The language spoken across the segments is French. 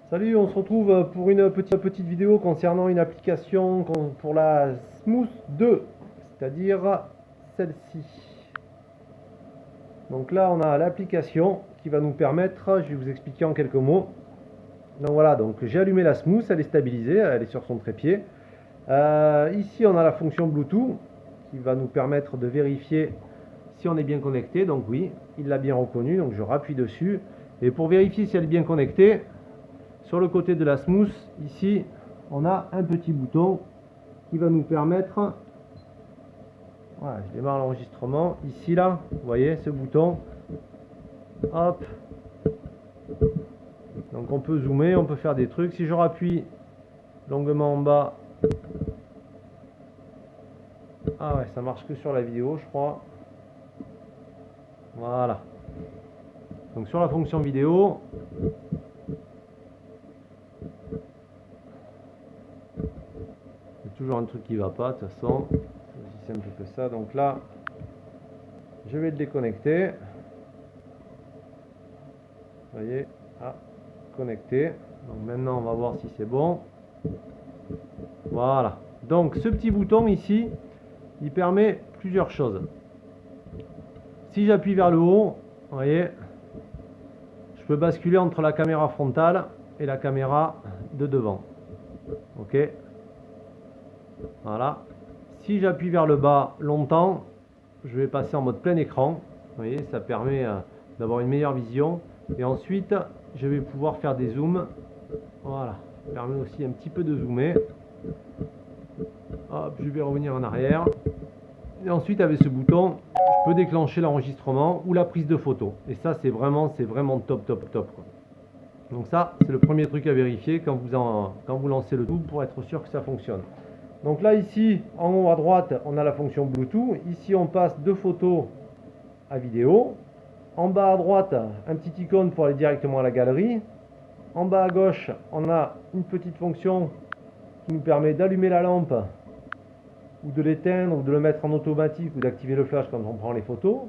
Salut, on se retrouve pour une petite vidéo concernant une application pour la Smooth 2, c'est-à-dire celle-ci. Donc là, on a l'application qui va nous permettre, je vais vous expliquer en quelques mots. Donc voilà, donc j'ai allumé la Smooth, elle est stabilisée, elle est sur son trépied. Ici, on a la fonction Bluetooth qui va nous permettre de vérifier si on est bien connecté. Donc oui, il l'a bien reconnu, donc je rappuie dessus. Et pour vérifier si elle est bien connectée, sur le côté de la Smooth, ici, on a un petit bouton qui va nous permettre, voilà, je démarre l'enregistrement, ici là, vous voyez ce bouton, hop, donc on peut zoomer, on peut faire des trucs. Si je rappuie longuement en bas, ah ouais, ça marche que sur la vidéo, je crois, voilà. Donc sur la fonction vidéo, toujours un truc qui va pas, de toute façon, c'est aussi simple que ça. Donc là, je vais le déconnecter. Vous voyez, ah, connecté. Donc maintenant, on va voir si c'est bon. Voilà. Donc ce petit bouton ici, il permet plusieurs choses. Si j'appuie vers le haut, vous voyez, je peux basculer entre la caméra frontale et la caméra de devant. Ok. Voilà. Si j'appuie vers le bas longtemps, je vais passer en mode plein écran. Vous voyez, ça permet d'avoir une meilleure vision. Et ensuite, je vais pouvoir faire des zooms. Voilà. Ça permet aussi un petit peu de zoomer. Hop, je vais revenir en arrière. Et ensuite, avec ce bouton, je peux déclencher l'enregistrement ou la prise de photo. Et ça, c'est vraiment top, quoi. Donc ça, c'est le premier truc à vérifier quand vous lancez le tout pour être sûr que ça fonctionne. Donc là, ici, en haut à droite, on a la fonction Bluetooth. Ici, on passe de photo à vidéo. En bas à droite, un petit icône pour aller directement à la galerie. En bas à gauche, on a une petite fonction qui nous permet d'allumer la lampe ou de l'éteindre ou de le mettre en automatique ou d'activer le flash quand on prend les photos.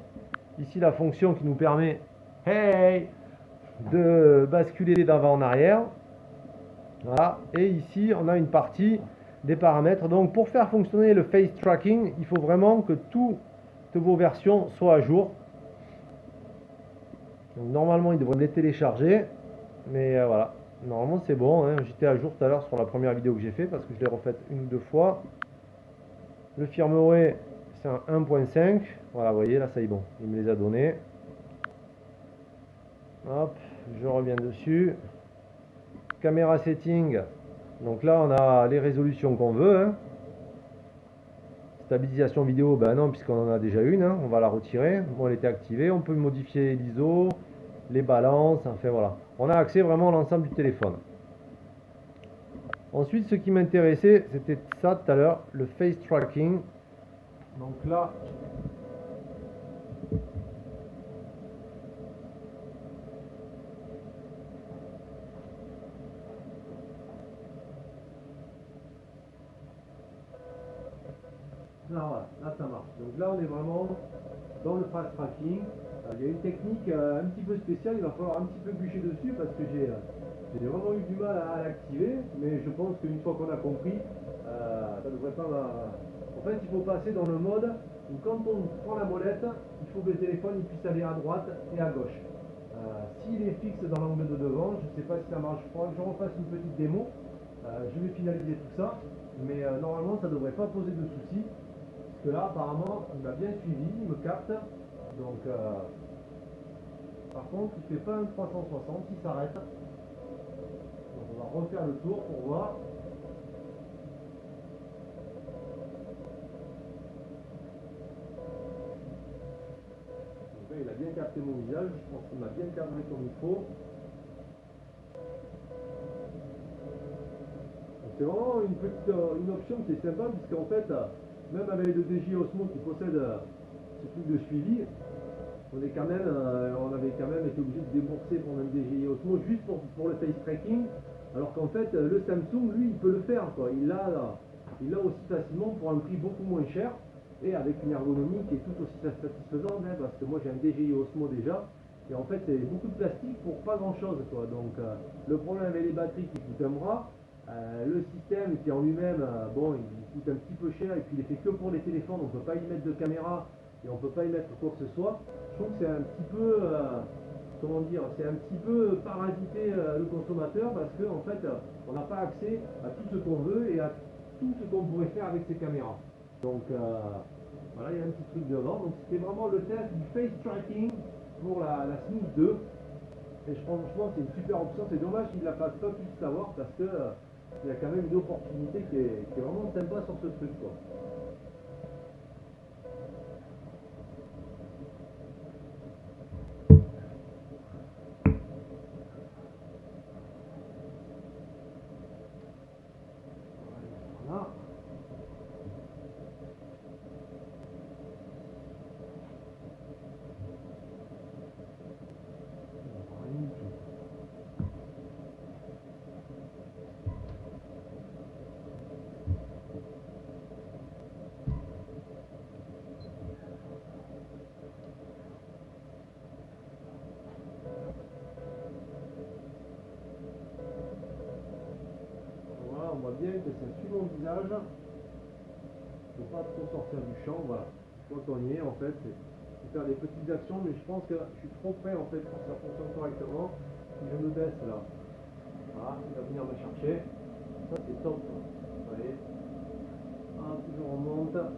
Ici, la fonction qui nous permet de basculer d'avant en arrière. Voilà. Et ici, on a une partie des paramètres. Donc pour faire fonctionner le face tracking, il faut vraiment que toutes vos versions soient à jour. Donc, normalement, il devrait les télécharger, mais voilà, normalement c'est bon, hein. J'étais à jour tout à l'heure sur la première vidéo que j'ai fait parce que je l'ai refaite une ou deux fois. Le firmware, c'est un 1.5. Voilà, vous voyez, là ça y est, bon, il me les a donnés. Hop, je reviens dessus. Caméra setting. Donc là, on a les résolutions qu'on veut, hein. Stabilisation vidéo, ben non, puisqu'on en a déjà une, hein. On va la retirer. Bon, elle était activée. On peut modifier l'ISO, les balances, enfin voilà. On a accès vraiment à l'ensemble du téléphone. Ensuite, ce qui m'intéressait, c'était ça tout à l'heure, le face tracking. Donc là, voilà, là ça marche. Donc là, on est vraiment dans le face tracking. Il y a une technique un petit peu spéciale, il va falloir un petit peu bûcher dessus parce que j'ai vraiment eu du mal à l'activer, mais je pense qu'une fois qu'on a compris, ça devrait pas... En fait, il faut passer dans le mode où quand on prend la molette, il faut que le téléphone il puisse aller à droite et à gauche. S'il est fixe dans l'angle de devant, je ne sais pas si ça marche, je crois que je refasse une petite démo. Je vais finaliser tout ça, mais normalement ça ne devrait pas poser de soucis. Parce que là, apparemment, il m'a bien suivi, il me capte. Donc, par contre, il ne fait pas un 360, il s'arrête. Donc, on va refaire le tour pour voir. Donc là, il a bien capté mon visage, je pense qu'il m'a bien cadré comme il faut. C'est vraiment une option qui est sympa, puisqu'en fait, même avec le DJI Osmo qui possède ce truc de suivi, on avait quand même été obligé de débourser pour un DJI Osmo juste pour le face tracking, alors qu'en fait le Samsung lui il peut le faire, quoi. Il l'a aussi facilement pour un prix beaucoup moins cher et avec une ergonomie qui est tout aussi satisfaisante, hein, parce que moi j'ai un DJI Osmo déjà Et en fait, c'est beaucoup de plastique pour pas grand chose, quoi. Donc, le problème avec les batteries qui coûtent un bras, le système qui en lui-même, bon, il coûte un petit peu cher et puis il est fait que pour les téléphones, on peut pas y mettre de caméra et on peut pas y mettre quoi que ce soit. Je trouve que c'est un petit peu, comment dire, c'est un petit peu parasiter le consommateur parce que en fait, on n'a pas accès à tout ce qu'on veut et à tout ce qu'on pourrait faire avec ces caméras. Donc, voilà, il y a un petit truc devant. Donc, c'était vraiment le test du face tracking pour la Snooze 2. Et franchement, c'est une super option. C'est dommage qu'ils ne la fassent pas plus savoir parce que il y a quand même une opportunité qui est vraiment sympa sur ce truc, quoi. Voilà. Voilà, on voit bien que ça suit mon visage. Il ne faut pas trop sortir du champ, voilà. Quand on y est, en fait, c'est faire des petites actions, mais je pense que je suis trop près, en fait, pour que ça fonctionne correctement. Si je me baisse là, voilà, il va venir me chercher. Ça, c'est top, quoi. Vous voyez. Ah, toujours on monte. Ah,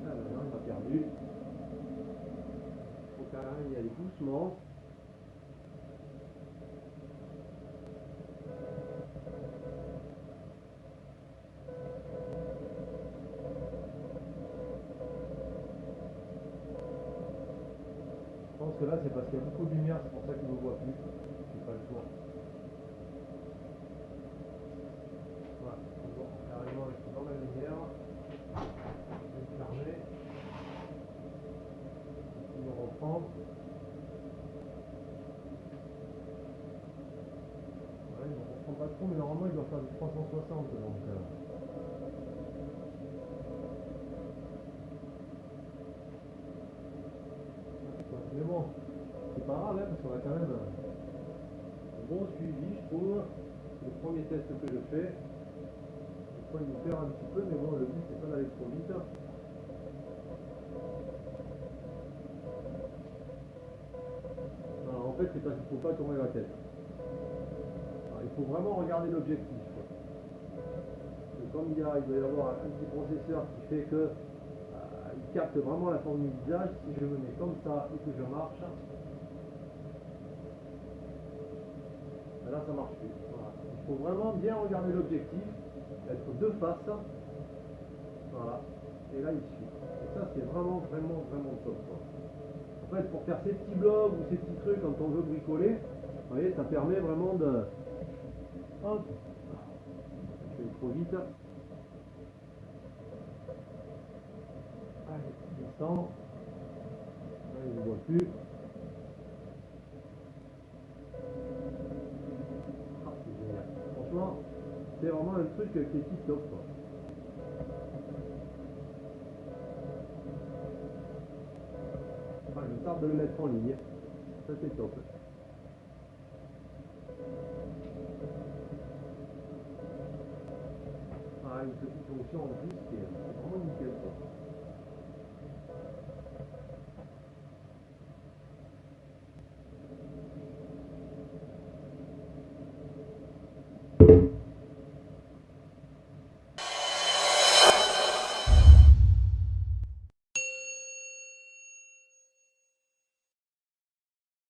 maintenant, il a perdu. Il faut quand même y aller doucement. Je pense que là, c'est parce qu'il y a beaucoup de lumière, c'est pour ça qu'il ne me voit plus. C'est pas le tour. Voilà, bon, carrément, je suis dans la lumière. Je vais fermer. Je vais reprendre. Ouais, il ne reprend pas trop, mais normalement, il doit faire du 360. Donc, mais bon, c'est pas grave, hein, parce qu'on a quand même un bon suivi, je trouve. C'est le premier test que je fais. Des fois, il nous perd un petit peu, mais bon, le but, c'est pas d'aller trop vite. Non, en fait, c'est parce qu'il ne faut pas tourner la tête. Alors, il faut vraiment regarder l'objectif. Comme il doit y avoir un petit processeur qui fait que il capte vraiment la forme du visage, si je me mets comme ça et que je marche, là ça marche plus. Voilà. Il faut vraiment bien regarder l'objectif, être de face, voilà, et là il suit. Et ça c'est vraiment top, quoi. En fait, pour faire ces petits blogs ou ces petits trucs quand on veut bricoler, vous voyez, ça permet vraiment de... Hop, je vais trop vite. Allez, descend. Là, il ne voit plus. Ah, c'est génial. Franchement, c'est vraiment un truc qui est tip top, quoi. Ah, je tarde de le mettre en ligne. Ça, c'est top. Ah, une petite fonction en plus qui est vraiment nickel, quoi.